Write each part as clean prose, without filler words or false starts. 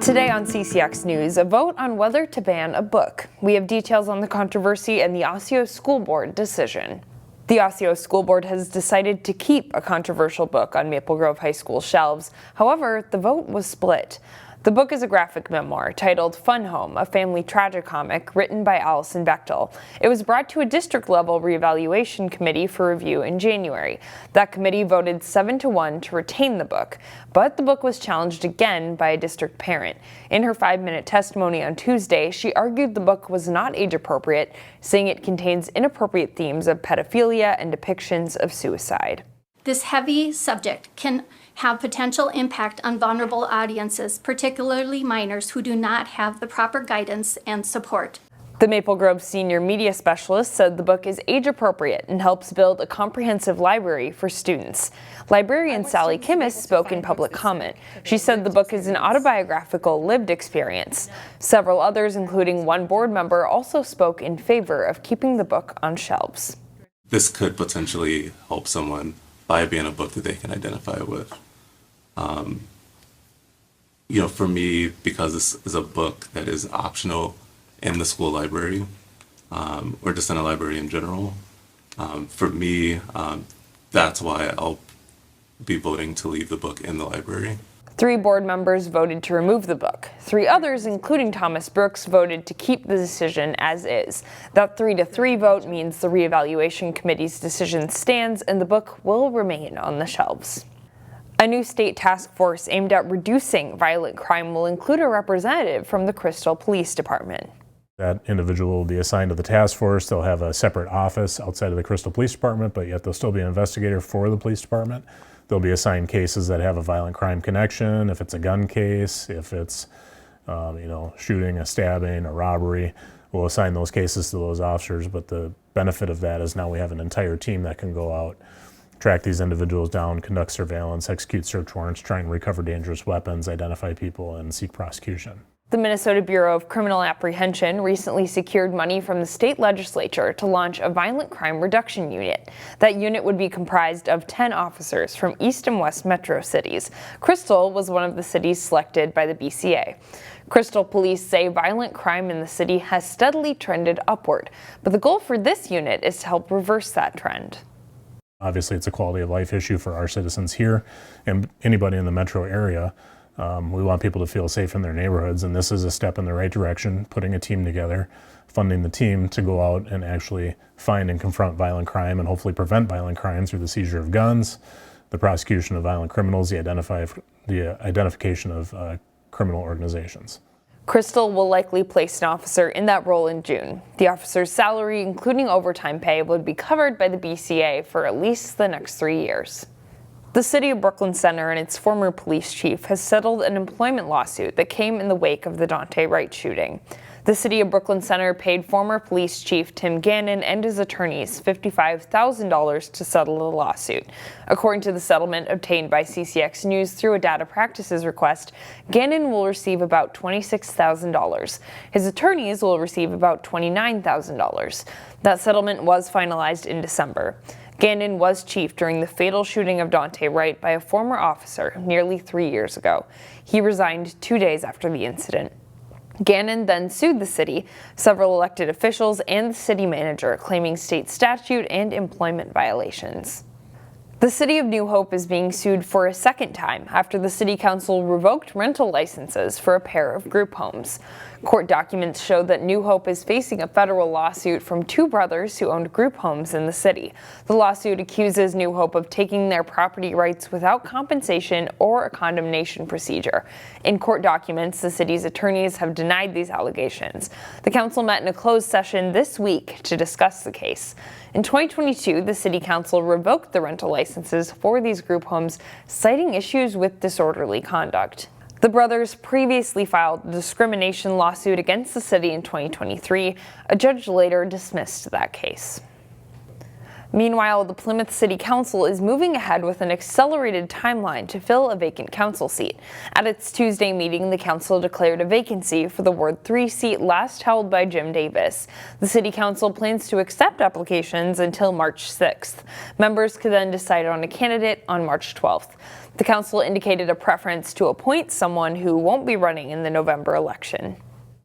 Today on CCX News, a vote on whether to ban a book. We have details on the controversy and the Osseo School Board decision. The Osseo School Board has decided to keep a controversial book on Maple Grove High School shelves. However, the vote was split. The book is a graphic memoir titled Fun Home, a family tragicomic written by Allison Bechtel. It was brought to a district-level reevaluation committee for review in January. That committee voted 7-1 to retain the book, but the book was challenged again by a district parent. In her 5-minute testimony on Tuesday, she argued the book was not age-appropriate, saying it contains inappropriate themes of pedophilia and depictions of suicide. This heavy subject can have potential impact on vulnerable audiences, particularly minors who do not have the proper guidance and support. The Maple Grove senior media specialist said the book is age-appropriate and helps build a comprehensive library for students. Librarian Sally Kimmis spoke in public comment. She said the book is an autobiographical lived experience. Several others, including one board member, also spoke in favor of keeping the book on shelves. This could potentially help someone by being a book that they can identify with. For me, because this is a book that is optional in the school library, or just in a library in general, for me, that's why I'll be voting to leave the book in the library. 3 board members voted to remove the book. 3 others, including Thomas Brooks, voted to keep the decision as is. That 3-3 vote means the reevaluation committee's decision stands and the book will remain on the shelves. A new state task force aimed at reducing violent crime will include a representative from the Crystal Police Department. That individual will be assigned to the task force. They'll have a separate office outside of the Crystal Police Department, but yet they'll still be an investigator for the police department. They'll be assigned cases that have a violent crime connection, if it's a gun case, if it's shooting, a stabbing, a robbery. We'll assign those cases to those officers, but the benefit of that is now we have an entire team that can go out, track these individuals down, conduct surveillance, execute search warrants, try and recover dangerous weapons, identify people, and seek prosecution. The Minnesota Bureau of Criminal Apprehension recently secured money from the state legislature to launch a violent crime reduction unit. That unit would be comprised of 10 officers from East and West metro cities. Crystal was one of the cities selected by the BCA. Crystal police say violent crime in the city has steadily trended upward, but the goal for this unit is to help reverse that trend. Obviously, it's a quality of life issue for our citizens here and anybody in the metro area. We want people to feel safe in their neighborhoods, and this is a step in the right direction, putting a team together, funding the team to go out and actually find and confront violent crime and hopefully prevent violent crime through the seizure of guns, the prosecution of violent criminals, the identification of criminal organizations. Crystal will likely place an officer in that role in June. The officer's salary, including overtime pay, would be covered by the BCA for at least the next 3 years. The City of Brooklyn Center and its former police chief has settled an employment lawsuit that came in the wake of the Daunte Wright shooting. The City of Brooklyn Center paid former police chief Tim Gannon and his attorneys $55,000 to settle the lawsuit. According to the settlement obtained by CCX News through a data practices request, Gannon will receive about $26,000. His attorneys will receive about $29,000. That settlement was finalized in December. Gannon was chief during the fatal shooting of Daunte Wright by a former officer nearly 3 years ago. He resigned 2 days after the incident. Gannon then sued the city, several elected officials, and the city manager, claiming state statute and employment violations. The City of New Hope is being sued for a second time after the City Council revoked rental licenses for a pair of group homes. Court documents show that New Hope is facing a federal lawsuit from 2 brothers who owned group homes in the city. The lawsuit accuses New Hope of taking their property rights without compensation or a condemnation procedure. In court documents, the city's attorneys have denied these allegations. The council met in a closed session this week to discuss the case. In 2022, the City Council revoked the rental licenses for these group homes, citing issues with disorderly conduct. The brothers previously filed a discrimination lawsuit against the city in 2023. A judge later dismissed that case. Meanwhile, the Plymouth City Council is moving ahead with an accelerated timeline to fill a vacant council seat. At its Tuesday meeting, the council declared a vacancy for the Ward 3 seat last held by Jim Davis. The City Council plans to accept applications until March 6th. Members could then decide on a candidate on March 12th. The council indicated a preference to appoint someone who won't be running in the November election.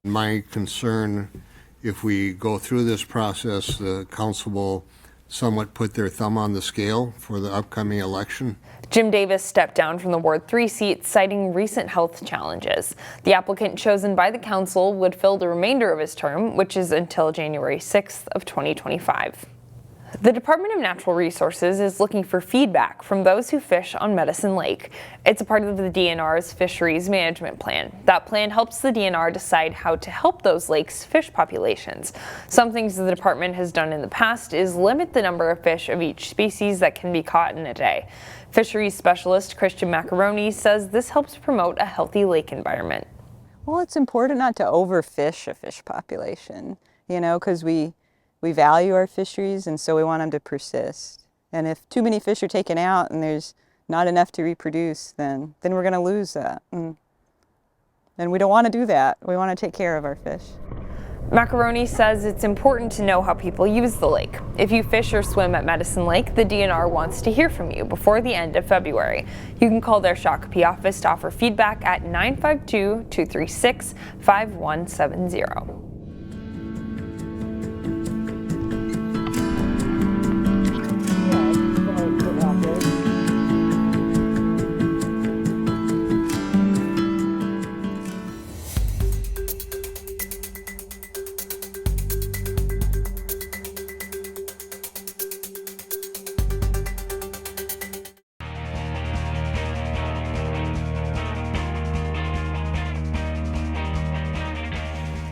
My concern, if we go through this process, the council will somewhat put their thumb on the scale for the upcoming election. Jim Davis stepped down from the Ward 3 seat, citing recent health challenges. The applicant chosen by the council would fill the remainder of his term, which is until January 6th of 2025. The Department of Natural Resources is looking for feedback from those who fish on Medicine Lake. It's a part of the DNR's Fisheries Management Plan. That plan helps the DNR decide how to help those lakes' fish populations. Some things the department has done in the past is limit the number of fish of each species that can be caught in a day. Fisheries specialist Christian Macaroni says this helps promote a healthy lake environment. Well, it's important not to overfish a fish population, because we value our fisheries, and so we want them to persist. And if too many fish are taken out and there's not enough to reproduce, then we're going to lose that. And we don't want to do that. We want to take care of our fish. Macaroni says it's important to know how people use the lake. If you fish or swim at Medicine Lake, the DNR wants to hear from you before the end of February. You can call their Shakopee office to offer feedback at 952-236-5170.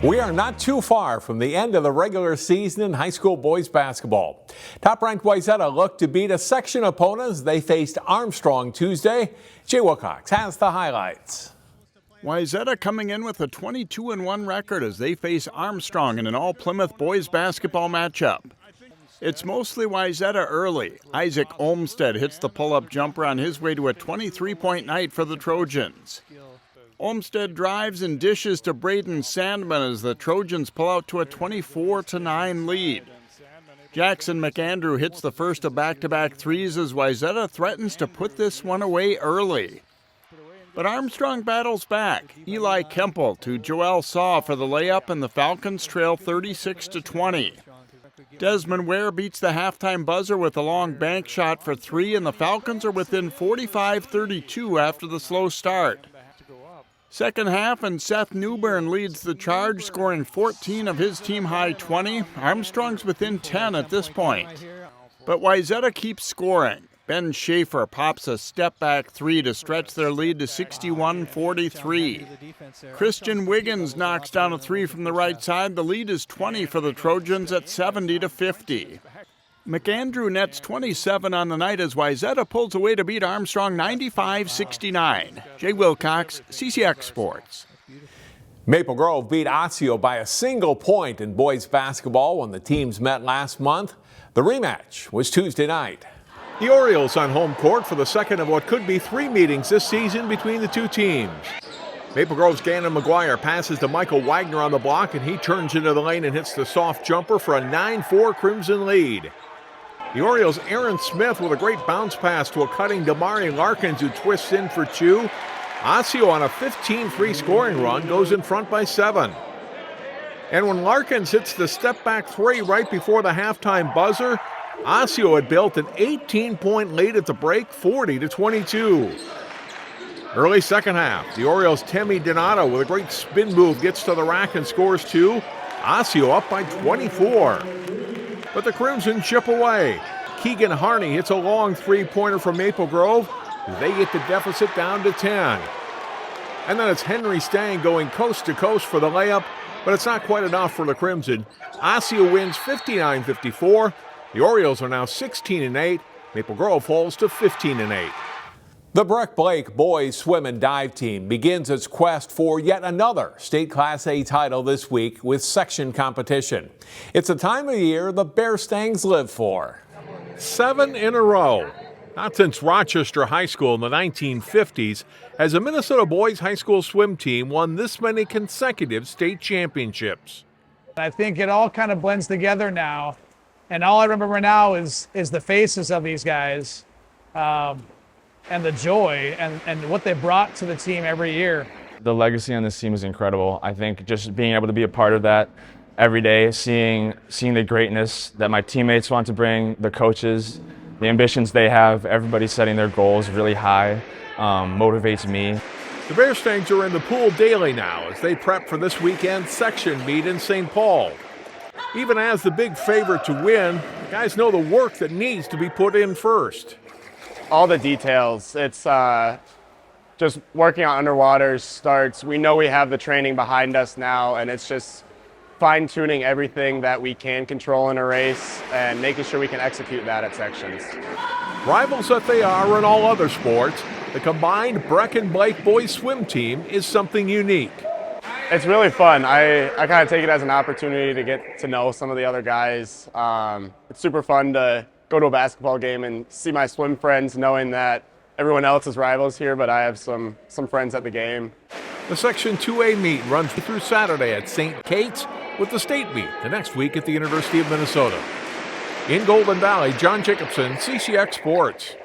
We are not too far from the end of the regular season in high school boys basketball. Top-ranked Wayzata looked to beat a section opponent as they faced Armstrong Tuesday. Jay Wilcox has the highlights. Wayzata coming in with a 22-1 record as they face Armstrong in an all-Plymouth boys basketball matchup. It's mostly Wayzata early. Isaac Olmsted hits the pull-up jumper on his way to a 23-point night for the Trojans. Olmsted drives and dishes to Braden Sandman as the Trojans pull out to a 24-9 lead. Jackson McAndrew hits the first of back-to-back threes as Wayzata threatens to put this one away early. But Armstrong battles back. Eli Kemple to Joel Saw for the layup, and the Falcons trail 36-20. Desmond Ware beats the halftime buzzer with a long bank shot for three, and the Falcons are within 45-32 after the slow start. Second half, and Seth Newburn leads the charge, scoring 14 of his team-high 20. Armstrong's within 10 at this point. But Wayzata keeps scoring. Ben Schaefer pops a step-back three to stretch their lead to 61-43. Christian Wiggins knocks down a three from the right side. The lead is 20 for the Trojans at 70-50. McAndrew nets 27 on the night as Wayzata pulls away to beat Armstrong 95-69. Jay Wilcox, CCX Sports. Maple Grove beat Osseo by a single point in boys basketball when the teams met last month. The rematch was Tuesday night. The Orioles on home court for the second of what could be three meetings this season between the two teams. Maple Grove's Gannon McGuire passes to Michael Wagner on the block, and he turns into the lane and hits the soft jumper for a 9-4 Crimson lead. The Orioles' Aaron Smith with a great bounce pass to a cutting Damari Larkins, who twists in for two. Osseo on a 15-3 scoring run goes in front by 7. And when Larkins hits the step-back three right before the halftime buzzer, Osseo had built an 18-point lead at the break, 40-22. Early second half, the Orioles' Temi Donato with a great spin move gets to the rack and scores two. Osseo up by 24. But the Crimson chip away. Keegan Harney hits a long three-pointer from Maple Grove. They get the deficit down to 10. And then it's Henry Stang going coast to coast for the layup, but it's not quite enough for the Crimson. Osseo wins 59-54. The Orioles are now 16-8. Maple Grove falls to 15-8. The Breck Blake boys swim and dive team begins its quest for yet another state Class A title this week with section competition. It's a time of year the Bear Stangs live for. 7 in a row. Not since Rochester High School in the 1950s has a Minnesota boys high school swim team won this many consecutive state championships. I think it all kind of blends together now, and all I remember now is the faces of these guys, and the joy and what they brought to the team every year. The legacy on this team is incredible. I think just being able to be a part of that every day, seeing the greatness that my teammates want to bring, the coaches, the ambitions they have, everybody setting their goals really high, motivates me. The Bear Stangs are in the pool daily now as they prep for this weekend's section meet in St. Paul. Even as the big favorite to win, the guys know the work that needs to be put in first. All the details. It's just working on underwater starts. We know we have the training behind us now, and it's just fine-tuning everything that we can control in a race and making sure we can execute that at sections. Rivals that they are in all other sports, the combined Breck and Blake boys swim team is something unique. It's really fun. I kind of take it as an opportunity to get to know some of the other guys. It's super fun to go to a basketball game and see my swim friends, knowing that everyone else is rivals here, but I have some friends at the game. The Section 2A meet runs through Saturday at St. Kate's, with the state meet the next week at the University of Minnesota. In Golden Valley, John Jacobson, CCX Sports.